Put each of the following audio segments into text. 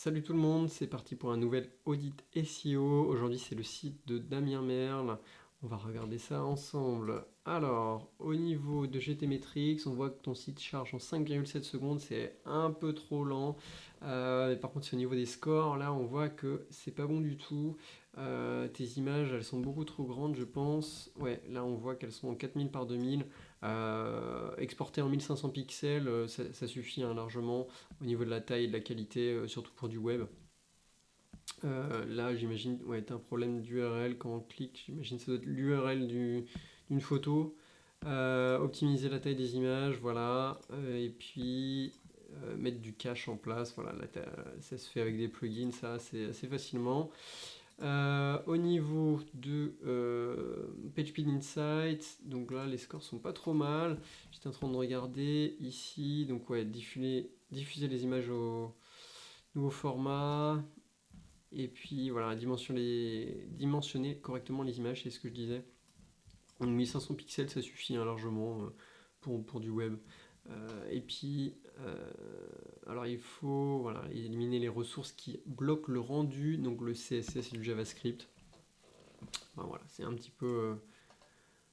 Salut tout le monde, c'est parti pour un nouvel audit SEO. Aujourd'hui, c'est le site de Damien Merle. On va regarder ça ensemble. Alors, au niveau de GTmetrix, on voit que ton site charge en 5,7 secondes, c'est un peu trop lent. Par contre, c'est au niveau des scores, là, on voit que c'est pas bon du tout. Tes images, elles sont beaucoup trop grandes, je pense. Ouais, là, on voit qu'elles sont en 4000 par 2000. Exportées en 1500 pixels, ça suffit hein, largement au niveau de la taille et de la qualité, surtout pour du web. Là, j'imagine, ouais, t'as un problème d'URL quand on clique. J'imagine que ça doit être l'URL d'une photo. Optimiser la taille des images, voilà. Et puis mettre du cache en place. Voilà, là, ça se fait avec des plugins, ça, c'est assez facilement. Au niveau de PageSpeed Insights, donc là les scores sont pas trop mal. J'étais en train de regarder ici, donc ouais, diffuser les images au nouveau format, et puis voilà, dimensionner correctement les images, c'est ce que je disais. Donc 1500 pixels ça suffit hein, largement pour du web. Et puis, alors il faut voilà, éliminer les ressources qui bloquent le rendu, donc le CSS et du JavaScript. Enfin, voilà, c'est un petit peu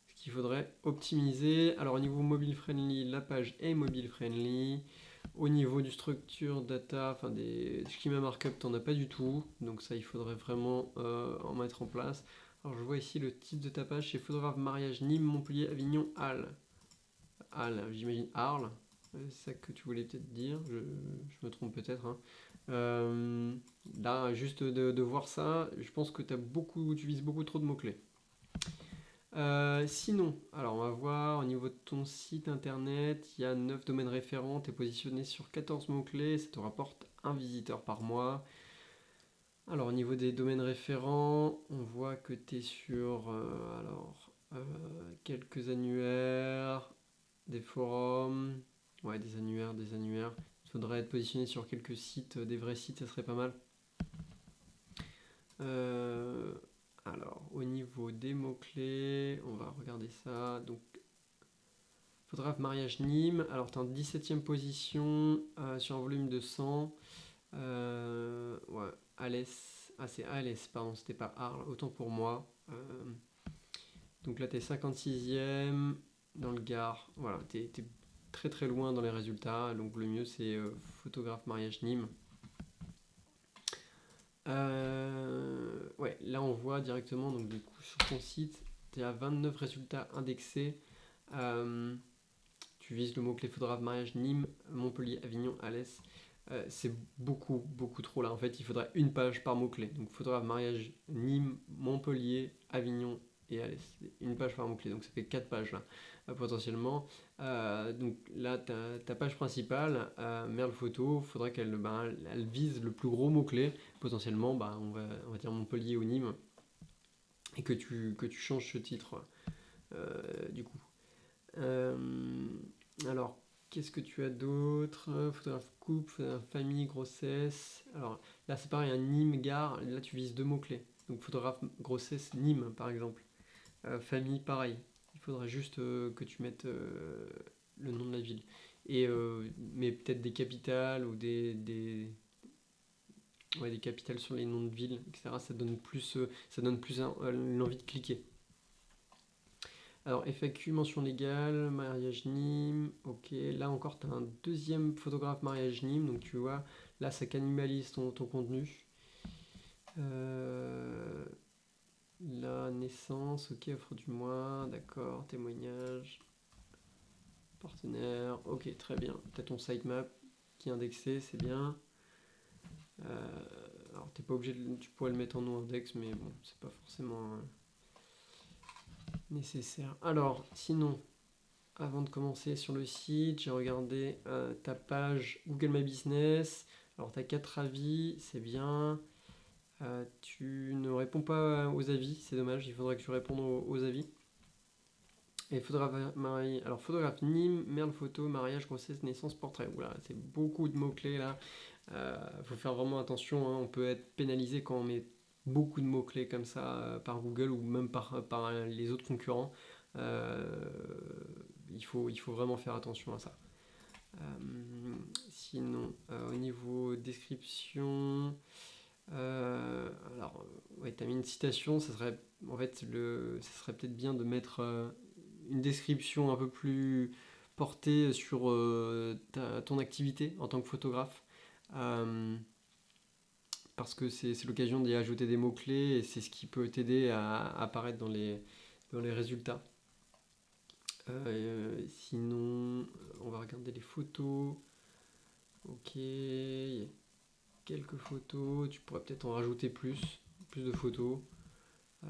ce qu'il faudrait optimiser. Alors au niveau mobile friendly, la page est mobile friendly. Au niveau du structure data, enfin des schema markup, t'en as pas du tout. Donc ça, il faudrait vraiment en mettre en place. Alors je vois ici le titre de ta page, c'est photographe mariage Nîmes, Montpellier, Avignon, Arles. J'imagine Arles. C'est ça que tu voulais peut-être dire, je me trompe peut-être. Hein. Là, juste de voir ça, je pense que tu vises beaucoup trop de mots-clés. Sinon, alors on va voir au niveau de ton site internet, il y a 9 domaines référents, tu es positionné sur 14 mots-clés, ça te rapporte un visiteur par mois. Alors au niveau des domaines référents, on voit que tu es sur quelques annuaires, des forums, ouais des annuaires. Il faudrait être positionné sur quelques sites, des vrais sites, ça serait pas mal. Euh, alors, au niveau des mots-clés, on va regarder ça. Donc, photographe mariage Nîmes. Alors, tu es en 17e position sur un volume de 100. Ouais, Alès. Ah, c'est Alès, pardon, c'était pas Arles. Autant pour moi. Donc là, tu es 56e dans le Gard. Voilà, tu es très très loin dans les résultats. Donc, le mieux, c'est photographe mariage Nîmes. Ouais, là on voit directement, donc du coup sur ton site, tu es à 29 résultats indexés. Euh, Tu vises le mot-clé photographe mariage Nîmes, Montpellier, Avignon, Alès. C'est beaucoup trop là. En fait, il faudrait une page par mot-clé. Donc photographe mariage Nîmes, Montpellier, Avignon et Alès. Une page par mot-clé. Donc ça fait 4 pages là, potentiellement. Donc là, ta page principale, Merle Photo, il faudrait elle vise le plus gros mot-clé. Potentiellement, on va dire Montpellier ou Nîmes. Et que tu changes ce titre du coup. Euh, alors, qu'est-ce que tu as d'autre? Photographe couple, photographe famille, grossesse. Alors là, c'est pareil, un Nîmes, gare. Là, tu vises deux mots-clés. Donc, photographe grossesse, Nîmes, par exemple. Famille, pareil. Il faudrait juste que tu mettes le nom de la ville. Mais peut-être des capitales ou ouais, des capitales sur les noms de villes, etc. Ça donne plus l'envie de cliquer. Alors, FAQ, mention légale, mariage Nîmes, ok. Là encore, tu as un deuxième photographe mariage Nîmes, donc tu vois, là, ça cannibalise ton contenu. La naissance, ok, offre du mois, d'accord, témoignage, partenaire, ok, très bien. Tu as ton sitemap qui est indexé, c'est bien. Alors, t'es pas obligé tu pourrais le mettre en no-index, mais bon, c'est pas forcément nécessaire. Alors, sinon, avant de commencer sur le site, j'ai regardé ta page Google My Business. Alors, tu as 4 avis, c'est bien. Tu ne réponds pas aux avis, c'est dommage, il faudrait que tu répondes aux avis. Et photographe Nîmes, Merle photo, mariage, grossesse, naissance, portrait. Voilà, c'est beaucoup de mots-clés là. Faut faire vraiment attention, hein. On peut être pénalisé quand on met beaucoup de mots-clés comme ça par Google ou même par les autres concurrents. Il faut vraiment faire attention à ça. Sinon, au niveau description, alors, ouais, tu as mis une citation, ça serait, en fait, ça serait peut-être bien de mettre une description un peu plus portée sur ton activité en tant que photographe. Euh, Parce que c'est l'occasion d'y ajouter des mots-clés et c'est ce qui peut t'aider à apparaître dans les résultats. Sinon, on va regarder les photos. Ok, il y a quelques photos. Tu pourrais peut-être en rajouter plus de photos. Euh,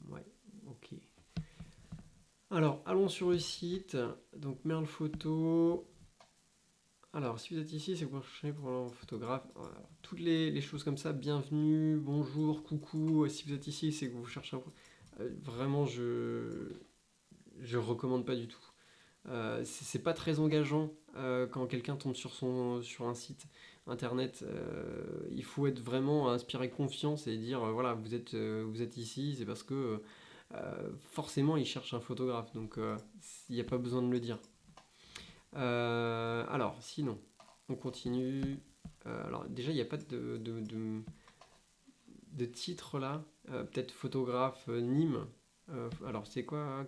ouais, ok. Alors, allons sur le site. Donc, Merle Photo. Alors, si vous êtes ici, c'est que vous cherchez pour un photographe. Alors, toutes les choses comme ça, bienvenue, bonjour, coucou. Si vous êtes ici, c'est que vous cherchez un. Vraiment, je recommande pas du tout. C'est pas très engageant quand quelqu'un tombe sur un site internet. Il faut être vraiment inspiré confiance et dire voilà, vous êtes ici, c'est parce que forcément il cherche un photographe, donc il n'y a pas besoin de le dire. Alors, sinon, on continue. Alors, déjà, il n'y a pas de titre là. Peut-être photographe Nîmes. Alors, c'est quoi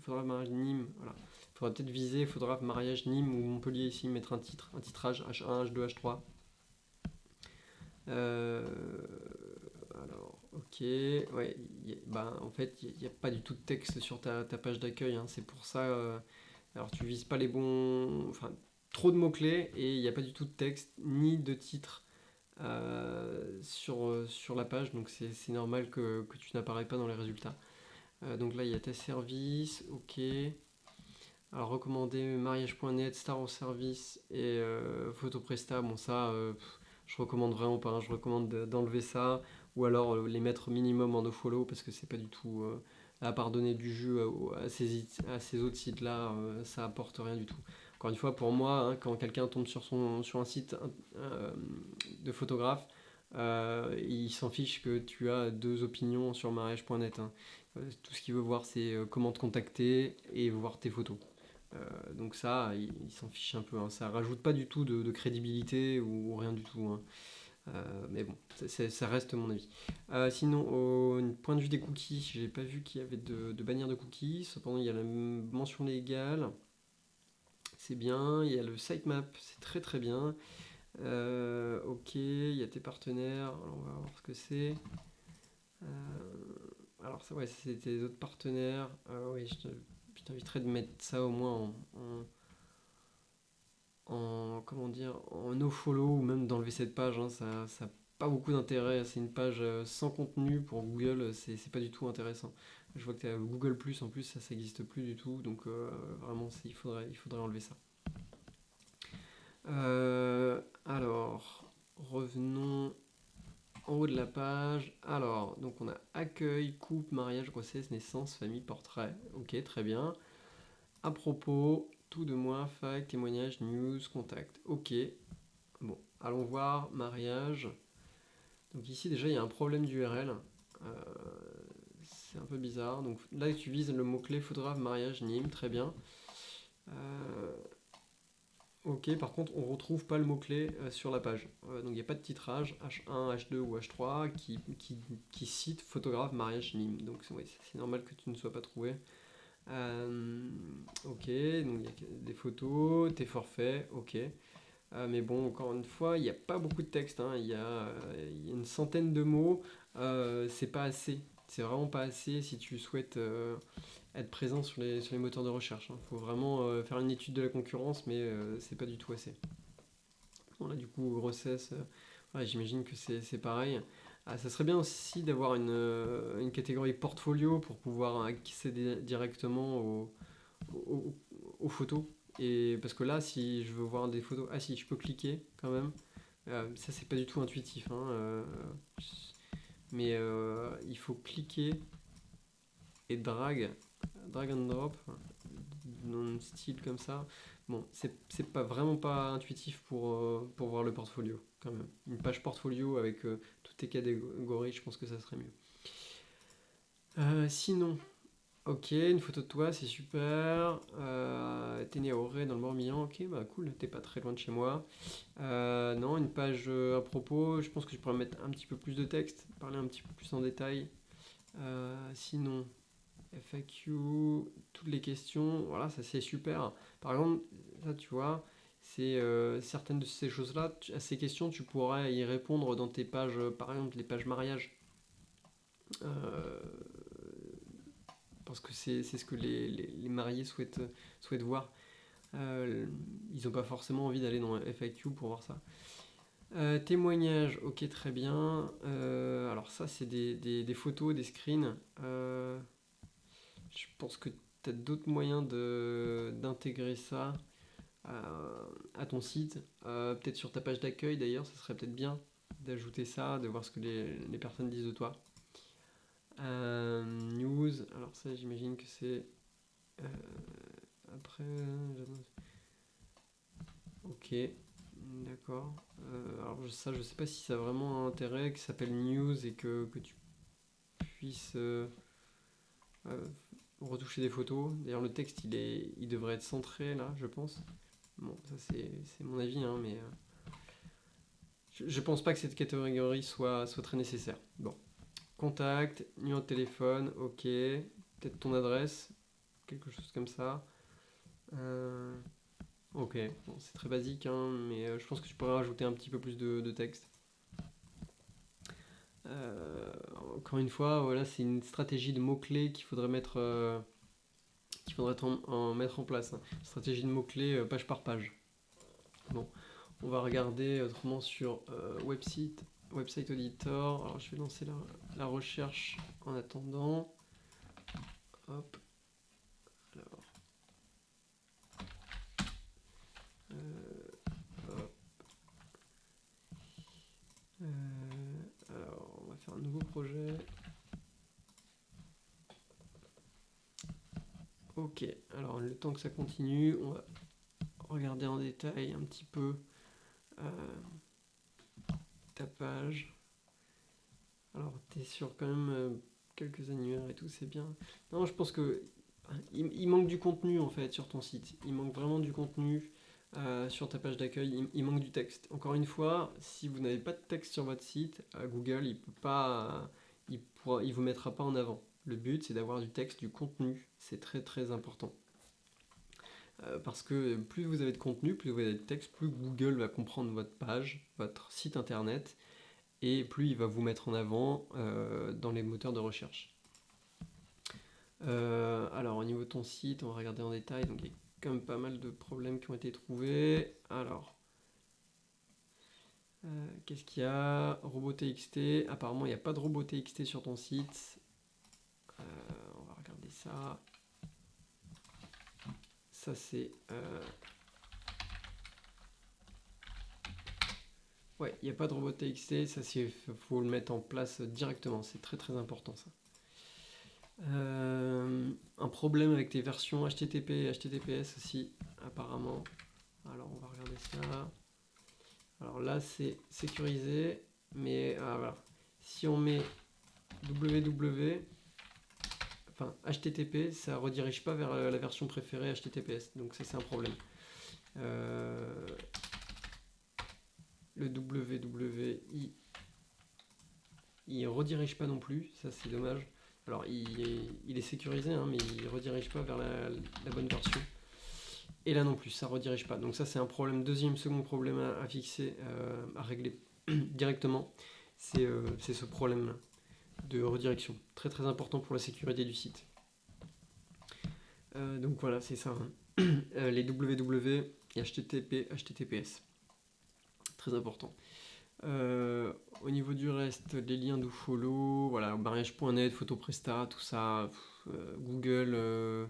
photographe mariage Nîmes. Voilà. Il faudra peut-être viser photographe mariage Nîmes ou Montpellier ici, mettre un titrage H1, H2, H3. Euh, alors, ok. Ouais, en fait, il n'y a pas du tout de texte sur ta page d'accueil. Hein, c'est pour ça. Alors, tu vises pas les bons. Enfin, trop de mots-clés et il n'y a pas du tout de texte ni de titre sur la page. Donc, c'est normal que tu n'apparais pas dans les résultats. Donc là, il y a tes services. Ok. Alors, recommander mariage.net, Star au service et Photopresta. Bon, ça, je recommande vraiment pas. Hein. Je recommande d'enlever ça ou alors les mettre minimum en nofollow parce que c'est pas du tout à part donner du jus à ces autres sites-là, ça apporte rien du tout. Encore une fois, pour moi, hein, quand quelqu'un tombe sur un site de photographe, il s'en fiche que tu as deux opinions sur mariage.net. Hein. Tout ce qu'il veut voir, c'est comment te contacter et voir tes photos. Donc ça, il s'en fiche un peu. Hein. Ça rajoute pas du tout de crédibilité ou rien du tout. Hein. Mais bon, ça reste mon avis. Sinon, au point de vue des cookies, j'ai pas vu qu'il y avait de bannière de cookies. Cependant, il y a la mention légale. C'est bien. Il y a le sitemap, c'est très très bien. Ok, il y a tes partenaires. Alors, on va voir ce que c'est. Euh, alors, ça, ouais, c'est tes autres partenaires. Oui, je t'inviterais de mettre ça au moins comment dire, en nofollow ou même d'enlever cette page. Hein, ça n'a pas beaucoup d'intérêt. C'est une page sans contenu pour Google. C'est pas du tout intéressant. Je vois que tu as Google Plus en plus, ça n'existe plus du tout. Donc vraiment, il faudrait enlever ça. Alors, revenons en haut de la page. Alors, donc on a accueil, couple, mariage, grossesse, naissance, famille, portrait. Ok, très bien. À propos, tout de moi, fact, témoignage, news, contact. Ok. Bon, allons voir, mariage. Donc ici déjà il y a un problème d'URL. Euh, c'est un peu bizarre. Donc là tu vises le mot-clé photographe, mariage, Nîmes, très bien. Ok, par contre on ne retrouve pas le mot-clé sur la page. Donc il n'y a pas de titrage H1, H2 ou H3 qui cite photographe, mariage, Nîmes. Donc ouais, c'est normal que tu ne sois pas trouvé. Ok, donc il y a des photos, tes forfaits, ok. Mais bon, encore une fois, il n'y a pas beaucoup de texte. Hein. Il y a une centaine de mots. C'est pas assez. C'est vraiment pas assez si tu souhaites être présent sur les moteurs de recherche. Il faut vraiment faire une étude de la concurrence, mais c'est pas du tout assez. Bon, là, du coup, grossesse, ouais, j'imagine que c'est pareil. Ah, ça serait bien aussi d'avoir une catégorie portfolio pour pouvoir accéder directement aux, aux photos. Et parce que là, si je veux voir des photos, ah si, je peux cliquer quand même. Ça, c'est pas du tout intuitif, hein, mais il faut cliquer et drag and drop, dans un style comme ça. Bon, c'est pas vraiment pas intuitif pour voir le portfolio quand même. Une page portfolio avec toutes tes catégories, je pense que ça serait mieux. Sinon, Ok, une photo de toi, c'est super. T'es né à Auray dans le Morbihan, ok, bah cool, t'es pas très loin de chez moi. Non, une page à propos, je pense que je pourrais mettre un petit peu plus de texte, parler un petit peu plus en détail. Sinon, FAQ, toutes les questions, voilà, ça c'est super. Par exemple, ça tu vois, c'est certaines de ces choses-là, à ces questions, tu pourrais y répondre dans tes pages, par exemple les pages mariage. Euh, Parce que c'est ce que les mariés souhaitent voir. Euh, Ils n'ont pas forcément envie d'aller dans FAQ pour voir ça. Témoignage, ok, très bien. Alors ça, c'est des photos, des screens. Je pense que tu as d'autres moyens d'intégrer ça à ton site. Peut-être sur ta page d'accueil d'ailleurs, ça serait peut-être bien d'ajouter ça, de voir ce que les personnes disent de toi. News, alors ça j'imagine que c'est euh, après. Ok, d'accord. Alors ça, je sais pas si ça a vraiment un intérêt, que ça s'appelle news et que tu puisses euh, retoucher des photos. D'ailleurs, le texte, il devrait être centré là, je pense. Bon, ça c'est mon avis, hein, mais je pense pas que cette catégorie soit très nécessaire. Bon, contact, numéro de téléphone, ok. Peut-être ton adresse, quelque chose comme ça. Euh, ok, bon, c'est très basique, hein, mais je pense que tu pourrais rajouter un petit peu plus de texte. Euh, Encore une fois, voilà, c'est une stratégie de mots-clés qu'il faudrait mettre en place, hein. Stratégie de mots-clés page par page. Bon, on va regarder autrement sur Website Auditor. Alors je vais lancer la recherche en attendant. Hop, alors, hop, alors, on va faire un nouveau projet. Ok, alors le temps que ça continue, on va regarder en détail un petit peu euh, ta page. Alors, t'es sur quand même quelques annuaires et tout, c'est bien. Non, je pense que il manque du contenu en fait sur ton site. Il manque vraiment du contenu sur ta page d'accueil. Il manque du texte. Encore une fois, si vous n'avez pas de texte sur votre site, Google il peut pas, il vous mettra pas en avant. Le but c'est d'avoir du texte, du contenu. C'est très très important. Parce que plus vous avez de contenu, plus vous avez de texte, plus Google va comprendre votre page, votre site internet, et plus il va vous mettre en avant dans les moteurs de recherche. Alors au niveau de ton site, on va regarder en détail, donc il y a quand même pas mal de problèmes qui ont été trouvés. Alors, qu'est-ce qu'il y a? Robot.txt, apparemment il n'y a pas de robot.txt sur ton site. On va regarder ça. Ça c'est... Ouais, il n'y a pas de robot.txt, ça il faut le mettre en place directement, c'est très très important ça. Un problème avec tes versions HTTP et HTTPS aussi, apparemment. Alors on va regarder ça. Alors là c'est sécurisé, mais voilà. Si on met www, enfin HTTP, ça redirige pas vers la version préférée HTTPS, donc ça c'est un problème. Le www, il redirige pas non plus, ça c'est dommage. Alors il est sécurisé, hein, mais il redirige pas vers la bonne version. Et là non plus, ça redirige pas. Donc ça c'est un problème, second problème à fixer, à régler directement. C'est ce problème de redirection. Très très important pour la sécurité du site. Donc voilà, c'est ça, hein. Les www et HTTP, HTTPS. Très important. Au niveau du reste, les liens do follow, voilà, mariage.net, photopresta, tout ça, Google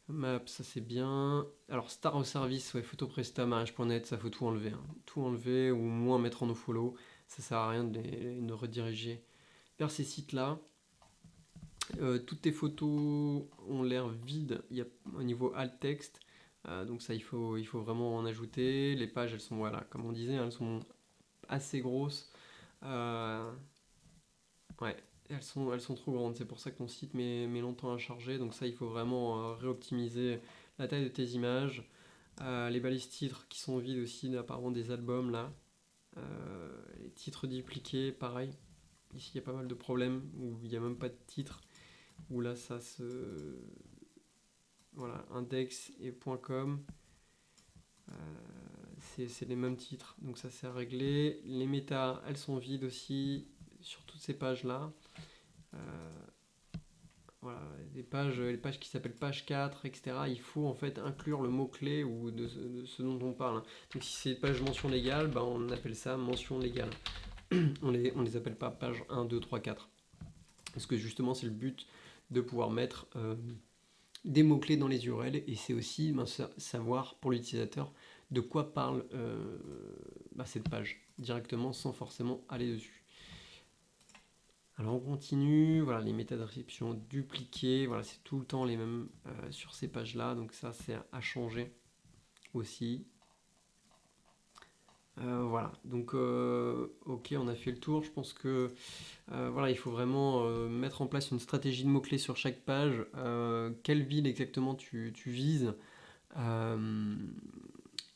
Maps, ça c'est bien. Alors Star au service, ouais, photopresta, mariage.net, ça faut tout enlever, hein. Tout enlever ou moins mettre en nofollow. Ça sert à rien de rediriger vers ces sites-là. Toutes tes photos ont l'air vides. Il y a au niveau alt text. Donc ça, il faut vraiment en ajouter. Les pages, elles sont, voilà, comme on disait, hein, elles sont assez grosses. Ouais, elles sont trop grandes. C'est pour ça que ton site met longtemps à charger. Donc ça, il faut vraiment réoptimiser la taille de tes images. Les balises titres qui sont vides aussi, apparemment des albums là. Les titres dupliqués, pareil. Ici, il y a pas mal de problèmes où il n'y a même pas de titre. Où là, ça se... Voilà, index et .com. C'est les mêmes titres, donc ça c'est à régler. Les méta, elles sont vides aussi sur toutes ces pages-là. Voilà, les pages qui s'appellent page 4, etc. Il faut en fait inclure le mot-clé ou de ce dont on parle. Donc si c'est page mention légale, ben, on appelle ça mention légale. On les appelle pas page 1, 2, 3, 4. Parce que justement c'est le but de pouvoir mettre des mots-clés dans les URL et c'est aussi savoir pour l'utilisateur de quoi parle cette page directement sans forcément aller dessus. Alors on continue, voilà les métadescriptions dupliquées, voilà c'est tout le temps les mêmes sur ces pages là, donc ça c'est à changer aussi. Voilà, donc ok, on a fait le tour. Je pense que voilà, il faut vraiment mettre en place une stratégie de mots-clés sur chaque page. Quelle ville exactement tu vises,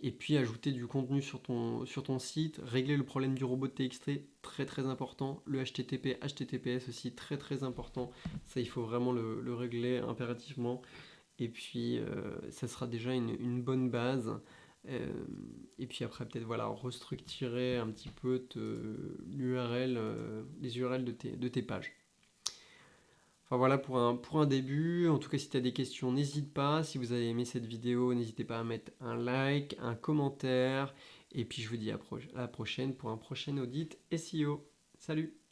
et puis ajouter du contenu sur ton site, régler le problème du robot de TXT, très très important. Le HTTP, HTTPS aussi, très très important. Ça, il faut vraiment le régler impérativement. Et puis, ça sera déjà une bonne base. Et puis après, peut-être voilà, restructurer un petit peu l'URL, les URL de tes pages. Enfin voilà pour un début. En tout cas, si tu as des questions, n'hésite pas. Si vous avez aimé cette vidéo, n'hésitez pas à mettre un like, un commentaire. Et puis je vous dis à la prochaine pour un prochain audit SEO. Salut!